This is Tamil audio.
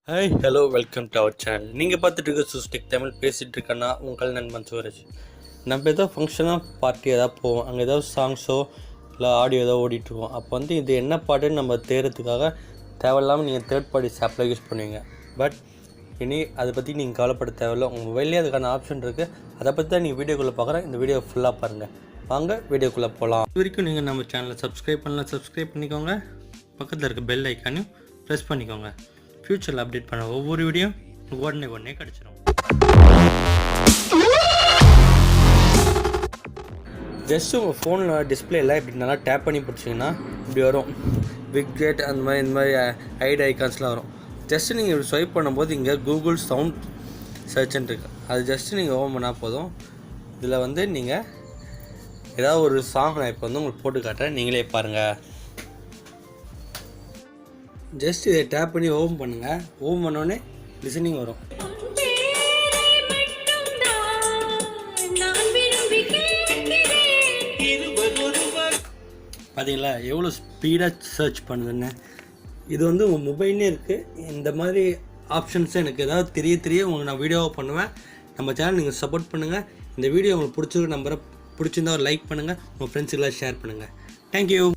Hi hello welcome to our channel. நீங்கள் பார்த்துட்டு இருக்க சுஸ்டிக் தமிழ் பேசிகிட்டு இருக்கேன்னா உங்கள் நண்பன் சூரஜ். நம்ம ஏதோ ஃபங்க்ஷனாக பார்ட்டி ஏதாவது போவோம், அங்கே ஏதாவது சாங்ஸோ இல்லை ஆடியோ ஏதோ ஓடிட்டுருவோம். அப்போ வந்து இது என்ன பாட்டுன்னு நம்ம தேடுறதுக்காக தேவையில்லாமல் நீங்கள் தேர்ட் பார்ட்டிஸ் ஆப்பில் யூஸ் பண்ணுவீங்க. பட் இனி அதை பற்றி நீங்கள் கவலைப்பட தேவையில்லை. உங்கள் மொபைல்லேயே அதுக்கான ஆப்ஷன் இருக்குது. அதை பற்றி தான் நீங்கள் வீடியோக்குள்ளே பார்க்குறேன். இந்த வீடியோ ஃபுல்லாக பாருங்கள். வாங்க வீடியோக்குள்ளே போகலாம். இது வரைக்கும் நீங்கள் நம்ம சேனலை சப்ஸ்கிரைப் பண்ணிக்கோங்க. பக்கத்தில் இருக்க பெல் ஐக்கானையும் ப்ரெஸ் பண்ணிக்கோங்க. ஃப்யூச்சரில் அப்டேட் பண்ண ஒவ்வொரு வீடியோ உடனே கிடச்சிடும். ஜஸ்ட் உங்கள் ஃபோனில் டிஸ்பிளேயில் இப்படி நல்லா டேப் பண்ணி பிடிச்சிங்கன்னா இப்படி வரும் widget, அந்த மாதிரி இந்த மாதிரி ஐடி ஐக்கான்ஸ்லாம் வரும். ஜஸ்ட்டு நீங்கள் இப்படி ஸ்வைப் பண்ணும்போது இங்கே கூகுள் சவுண்ட் சர்ச்ன்னு இருக்குது. அது ஜஸ்ட்டு நீங்கள் ஓப்பன் பண்ணால் போதும். இதில் வந்து நீங்கள் ஏதாவது ஒரு சாங் நான் இப்போ வந்து உங்களுக்கு போட்டு காட்டுறேன், நீங்களே பாருங்கள். ஜஸ்ட் இதை டேப் பண்ணி ஓப்பன் பண்ணுங்கள். ஓப்பன் பண்ணோடனே லிசனிங் வரும். பார்த்தீங்களா எவ்வளோ ஸ்பீடாக சர்ச் பண்ணுதுன்னு. இது வந்து உங்கள் மொபைல்லே இருக்குது. இந்த மாதிரி ஆப்ஷன்ஸ் எனக்கு ஏதாவது தெரிய உங்களுக்கு நான் வீடியோவாக பண்ணுவேன். நம்ம சேனல் நீங்கள் சப்போர்ட் பண்ணுங்கள். இந்த வீடியோ உங்களுக்கு பிடிச்சிருந்தா ஒரு லைக் பண்ணுங்கள், உங்கள் ஃப்ரெண்ட்ஸுக்கெல்லாம் ஷேர் பண்ணுங்கள். தேங்க்யூ.